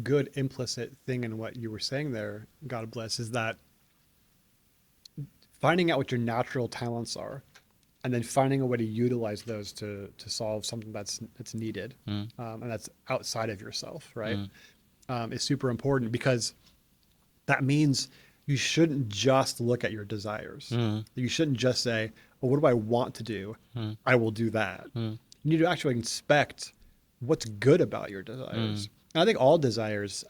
good implicit thing in what you were saying there, God bless, is that finding out what your natural talents are and then finding a way to utilize those to solve something that's needed, and that's outside of yourself, right? Is super important, because that means you shouldn't just look at your desires. You shouldn't just say, well, what do I want to do? I will do that. You need to actually inspect what's good about your desires. And I think all desires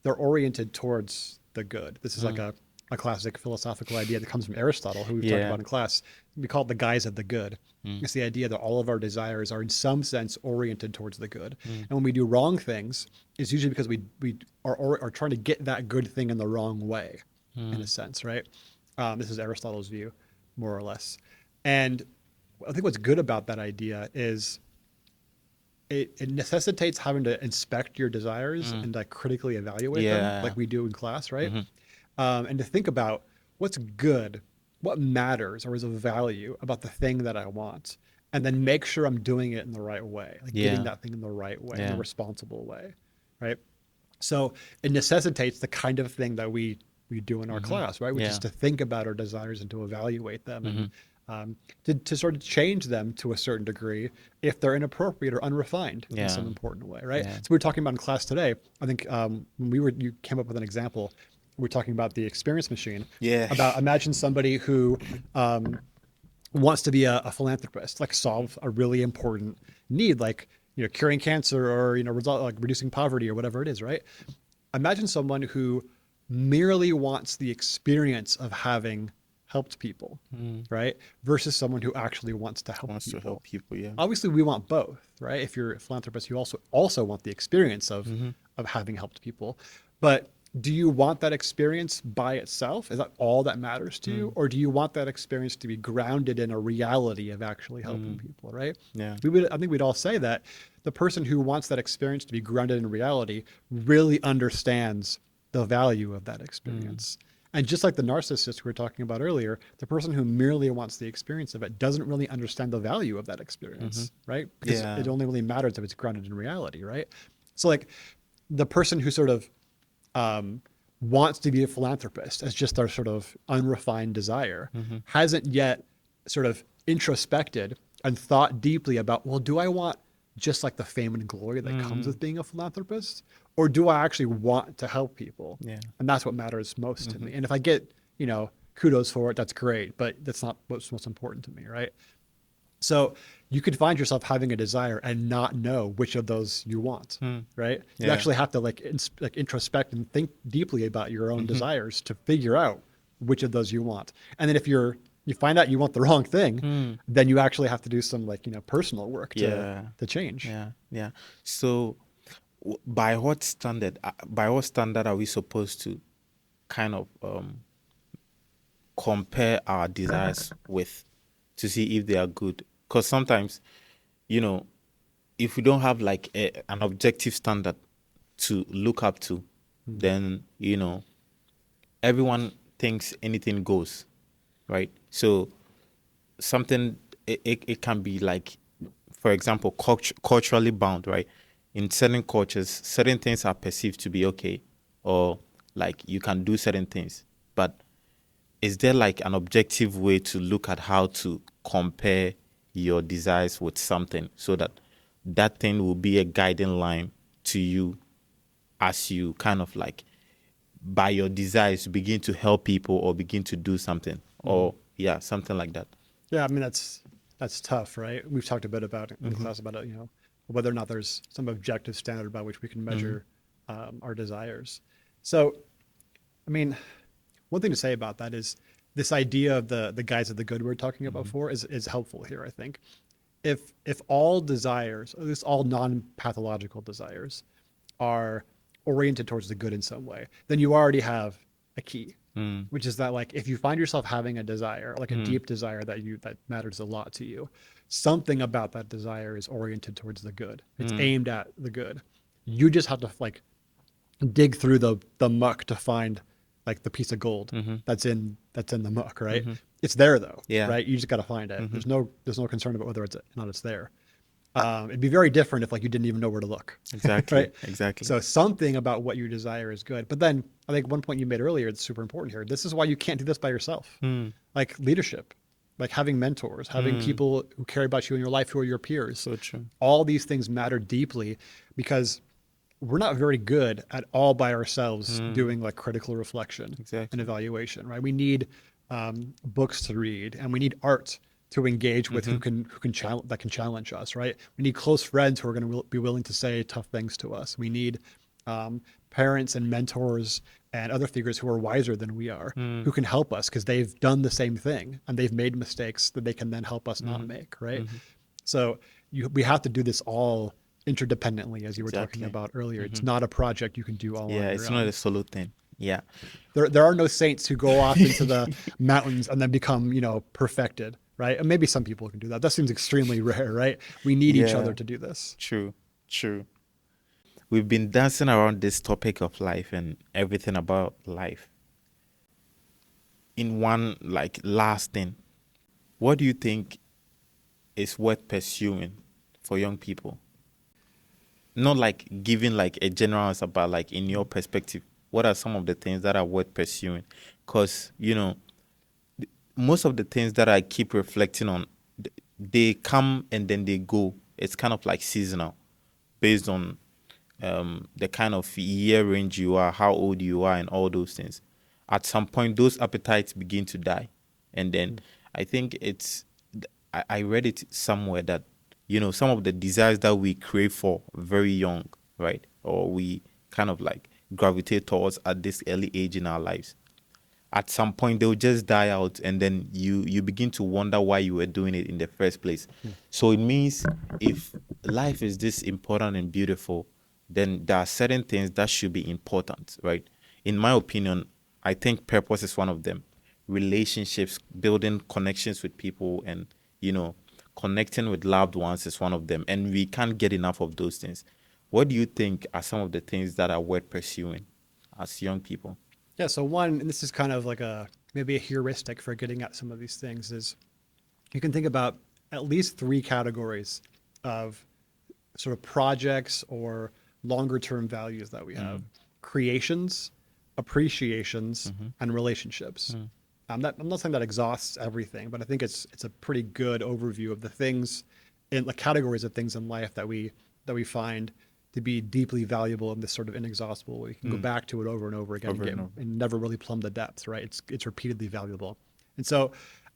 they're oriented towards the good. This is like a classic philosophical idea that comes from Aristotle, who we've talked about in class. We call it the guise of the good. It's the idea that all of our desires are in some sense oriented towards the good. And when we do wrong things, it's usually because we are trying to get that good thing in the wrong way, in a sense, right? This is Aristotle's view, more or less. And I think what's good about that idea is it necessitates having to inspect your desires and like critically evaluate them, like we do in class, right? And to think about what's good, what matters or is of value about the thing that I want, and then make sure I'm doing it in the right way, like getting that thing in the right way, in a responsible way, right? So it necessitates the kind of thing that we do in our class, right? Which is to think about our desires and to evaluate them, and to sort of change them to a certain degree if they're inappropriate or unrefined in some important way, right? So we were talking about in class today, I think when you came up with an example, we were talking about the experience machine. About imagine somebody who wants to be a philanthropist, like solve a really important need, like curing cancer or result like reducing poverty or whatever it is, right? Imagine someone who merely wants the experience of having helped people, right? Versus someone who actually wants to help people. Obviously, we want both, right? If you're a philanthropist, you also want the experience of having helped people, but do you want that experience by itself? Is that all that matters to you? Or do you want that experience to be grounded in a reality of actually helping people, right? I think we'd all say that the person who wants that experience to be grounded in reality really understands the value of that experience. And just like the narcissist we were talking about earlier, the person who merely wants the experience of it doesn't really understand the value of that experience, right? Because it only really matters if it's grounded in reality, right? So like the person who sort of wants to be a philanthropist as just their sort of unrefined desire hasn't yet sort of introspected and thought deeply about, well, do I want just like the fame and glory that comes with being a philanthropist, or do I actually want to help people? And that's what matters most to me. And if I get kudos for it, that's great, but that's not what's most important to me, right? So you could find yourself having a desire and not know which of those you want, right? You actually have to like introspect and think deeply about your own desires to figure out which of those you want. And then if you find out you want the wrong thing, then you actually have to do some personal work to change. So by what standard are we supposed to kind of compare our desires with, to see if they are good? Because sometimes, if we don't have like an objective standard to look up to, then everyone thinks anything goes, right? So something it can be like, for example, culturally bound, right? In certain cultures, certain things are perceived to be okay, or like you can do certain things, but is there like an objective way to look at how to compare your desires with something so that that thing will be a guiding line to you as you kind of like, by your desires, begin to help people or begin to do something, or something like that? Yeah, I mean, that's tough, right? We've talked a bit about it in class about it, whether or not there's some objective standard by which we can measure our desires. So, I mean, one thing to say about that is this idea of the guise of the good we were talking about before is helpful here, I think. If all desires, or at least all non-pathological desires, are oriented towards the good in some way, then you already have a key, which is that like if you find yourself having a desire, like a deep desire that matters a lot to you, something about that desire is oriented towards the good. It's aimed at the good. You just have to like dig through the muck to find like the piece of gold that's in the muck, right? It's there though, right? You just got to find it. There's no concern about whether it's not it's there. It'd be very different if like you didn't even know where to look, Exactly. right? Exactly. So something about what you desire is good. But then I think one point you made earlier that's super important here. This is why you can't do this by yourself. Mm, Like leadership, like having mentors, having mm, people who care about you in your life who are your peers. so true. All these things matter deeply because we're not very good at all by ourselves Mm, doing like critical reflection and exactly. evaluation, right? We need books to read, and we need art to engage with Mm-hmm. who can challenge that can challenge us, right? We need close friends who are going to be willing to say tough things to us. We need parents and mentors and other figures who are wiser than we are, Mm, who can help us because they've done the same thing and they've made mistakes that they can then help us not mm, make, right? mm-hmm. So we have to do this all interdependently, as you were talking Exactly. about earlier. It's Mm-hmm. not a project you can do all Yeah, on your it's not own. a solo thing. Yeah. There are no saints who go off into the mountains and then become, perfected, right? And maybe some people can do that. That seems extremely rare, right? We need each other Yeah, to do this. true. True. We've been dancing around this topic of life and everything about life. In one like last thing, what do you think is worth pursuing for young people? Not like giving like a general answer, but like in your perspective, what are some of the things that are worth pursuing? Because most of the things that I keep reflecting on, they come and then they go. It's kind of like seasonal, based on the kind of year range you are, how old you are, and all those things. At some point, those appetites begin to die, and then I think I read it somewhere that some of the desires that we crave for very young, right, or we kind of like gravitate towards at this early age in our lives, at some point they'll just die out, and then you begin to wonder why you were doing it in the first place. So it means if life is this important and beautiful, then there are certain things that should be important, right? In my opinion, I think purpose is one of them. Relationships, building connections with people, and you know connecting with loved ones is one of them, and we can't get enough of those things. What do you think are some of the things that are worth pursuing as young people? Yeah. So one, and this is kind of like maybe a heuristic for getting at some of these things, is you can think about at least three categories of sort of projects or longer term values that we have: creations, appreciations, Mm-hmm. and relationships. I'm not saying that exhausts everything, but I think it's a pretty good overview of the things in the categories of things in life that we find to be deeply valuable and this sort of inexhaustible. We can go Mm. back to it over and over again and Over get and over. and never really plumb the depths, right? It's repeatedly valuable. And so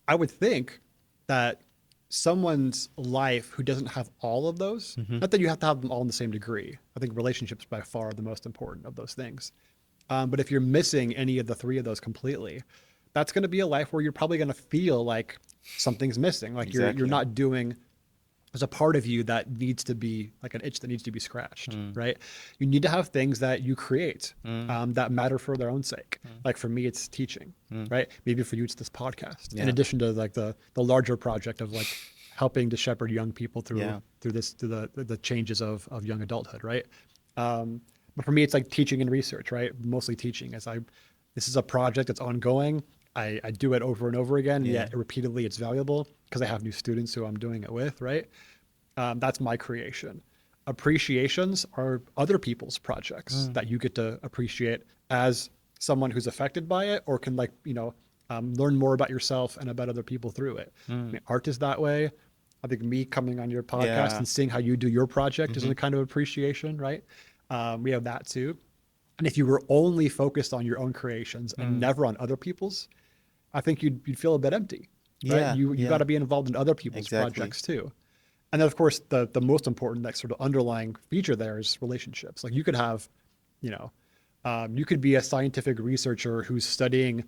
I would think that someone's life who doesn't have all of those, Mm-hmm. not that you have to have them all in the same degree. I think relationships by far are the most important of those things. But if you're missing any of the three of those completely, that's going to be a life where you're probably going to feel like something's missing, like you're Exactly. not doing. There's a part of you that needs to be like an itch that needs to be scratched, Mm. right? You need to have things that you create Mm. that matter for their own sake. Mm. Like for me, it's teaching, Mm. right? Maybe for you, it's this podcast. In Yeah. addition to like the larger project of like helping to shepherd young people Yeah. through the changes of young adulthood, right? But for me, it's like teaching and research, right? Mostly teaching. This is a project that's ongoing. I do it over and over again, and Yeah. yet repeatedly it's valuable because I have new students who I'm doing it with, right? That's my creation. Appreciations are other people's projects Mm. that you get to appreciate as someone who's affected by it or can learn more about yourself and about other people through it. I Mm. mean, art is that way. I think me coming on your podcast Yeah. and seeing how you do your project is Mm-hmm. a kind of appreciation, right? We have that too. And if you were only focused on your own creations and Mm. never on other people's, I think you'd feel a bit empty, right? Yeah. You got Yeah. to be involved in other people's Exactly. projects too. And then of course the most important that sort of underlying feature there is relationships. Like you could have, you know, you could be a scientific researcher who's studying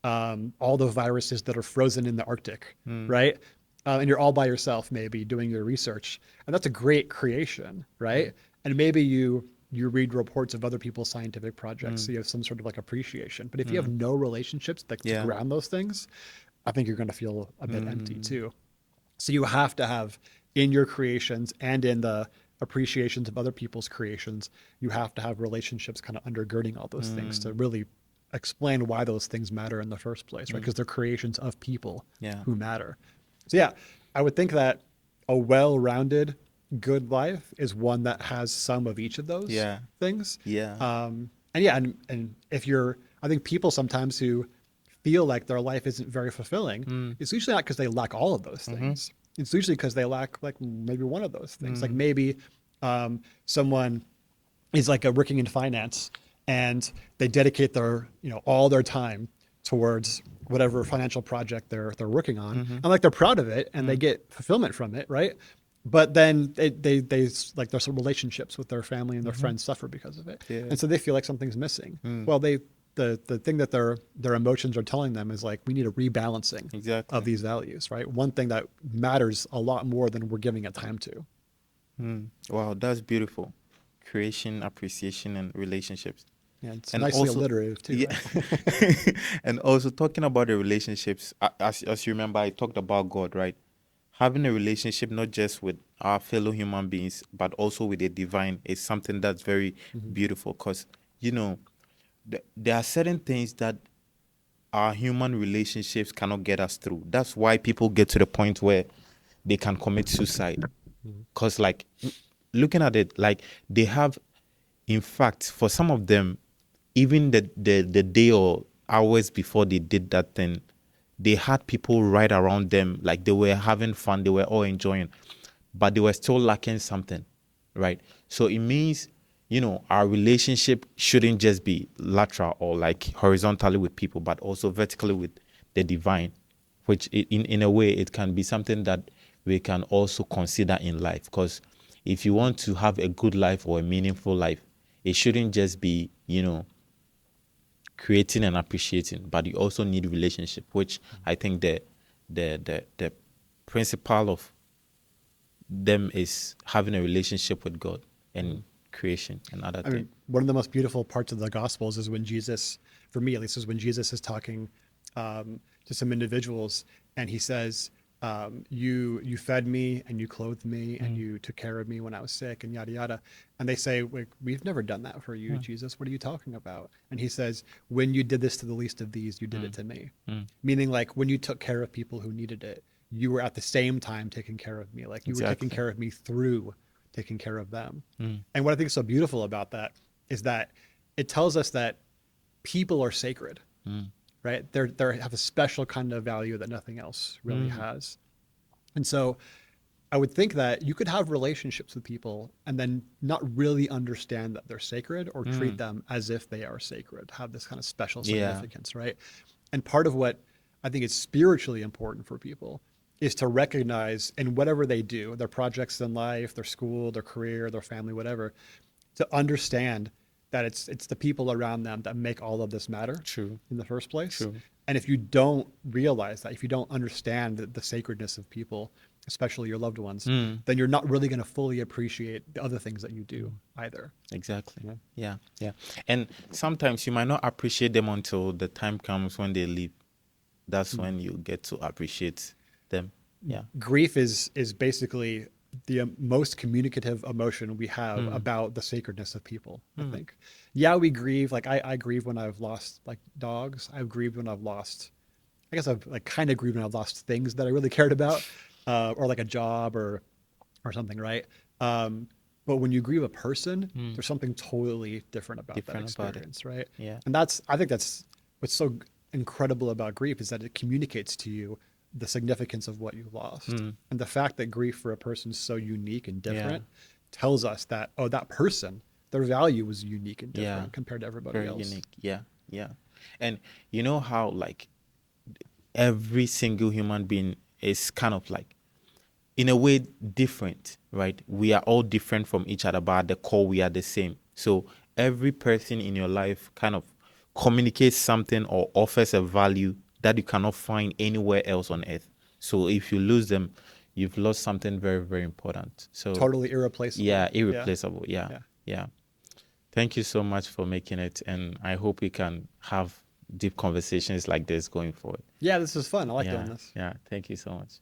all the viruses that are frozen in the Arctic, Mm. right? And you're all by yourself, maybe doing your research, and that's a great creation, right? And maybe you read reports of other people's scientific projects, so Mm. you have some sort of like appreciation. But if you have Mm. no relationships that to Yeah. ground those things, I think you're going to feel a bit empty Mm. too. So you have to have in your creations and in the appreciations of other people's creations, you have to have relationships kind of undergirding all those things to Mm. really explain why those things matter in the first place, right? Mm. Because they're creations of people Yeah. who matter. So yeah, I would think that a well-rounded good life is one that has some of each of those Yeah. things. Yeah. And yeah, and if you're, I think people sometimes who feel like their life isn't very fulfilling, it's usually not because they lack all of those things. It's usually because they lack like maybe one of those things. Like maybe someone is like working in finance and they dedicate their, all their time towards whatever financial project they're working on, and like they're proud of it and they get fulfillment from it, right? But then they like their relationships with their family and their friends suffer because of it, Yeah. and so they feel like something's missing. Well, the thing that their emotions are telling them is like, we need a rebalancing Exactly. of these values, right? One thing that matters a lot more than we're giving it time to. Wow, that's beautiful. Creation, appreciation, and relationships. Yeah, it's And nicely also, alliterative too. yeah, Right? and also talking about the relationships, as you remember, I talked about God, right? Having a relationship not just with our fellow human beings, but also with the divine is something that's very beautiful. Because you know, there are certain things that our human relationships cannot get us through. That's why people get to the point where they can commit suicide. Because, like, looking at it, like, they have, in fact, for some of them, even the day or hours before they did that thing, they had people right around them, like they were having fun, they were all enjoying, but they were still lacking something, right? So it means, our relationship shouldn't just be lateral or like horizontally with people, but also vertically with the divine, which in a way it can be something that we can also consider in life. Because if you want to have a good life or a meaningful life, it shouldn't just be, creating and appreciating, but you also need relationship, which I think the principle of them is having a relationship with God and creation and other I things. mean, one of the most beautiful parts of the Gospels is when Jesus, for me at least, is when Jesus is talking to some individuals, and he says, "You fed me and you clothed me and you took care of me when I was sick and yada yada," and they say, "We've never done that for you, Jesus. What are you talking about?" And he says, "When you did this to the least of these, you did it to me," meaning like when you took care of people who needed it, you were at the same time taking care of me, like you were taking Exactly. care of me through taking care of them. And what I think is so beautiful about that is that it tells us that people are sacred, right? They have a special kind of value that nothing else really has. And so I would think that you could have relationships with people and then not really understand that they're sacred or treat them as if they are sacred, have this kind of special Yeah. significance, right? And part of what I think is spiritually important for people is to recognize in whatever they do, their projects in life, their school, their career, their family, whatever, to understand that it's the people around them that make all of this matter True. in the first place. True. And if you don't realize that, if you don't understand the sacredness of people, especially your loved ones, then you're not really going to fully appreciate the other things that you do either. Exactly. Yeah. Yeah. Yeah. And sometimes you might not appreciate them until the time comes when they leave. That's when you get to appreciate them. Yeah. Grief is basically the most communicative emotion we have about the sacredness of people, I think. Yeah, we grieve. Like I grieve when I've lost like dogs. I've grieved when I've lost, I guess I've like kind of grieved when I've lost things that I really cared about, or like a job or something, right? But when you grieve a person, there's something totally different about that Different about it. experience, right? Yeah. And I think that's what's so incredible about grief is that it communicates to you the significance of what you lost. And the fact that grief for a person is so unique and different tells us that, oh, that person, their value was unique and different Yeah. compared to everybody Very else. unique. Yeah. Yeah. And you know how like every single human being is kind of like in a way different, right? We are all different from each other, but at the core we are the same. So every person in your life kind of communicates something or offers a value that you cannot find anywhere else on earth. So if you lose them, you've lost something very, very important. So Totally irreplaceable. yeah, Yeah. irreplaceable. Yeah. Yeah. Yeah. Thank you so much for making it. And I hope we can have deep conversations like this going forward. Yeah, this is fun. I like doing Yeah. this. Yeah. Thank you so much.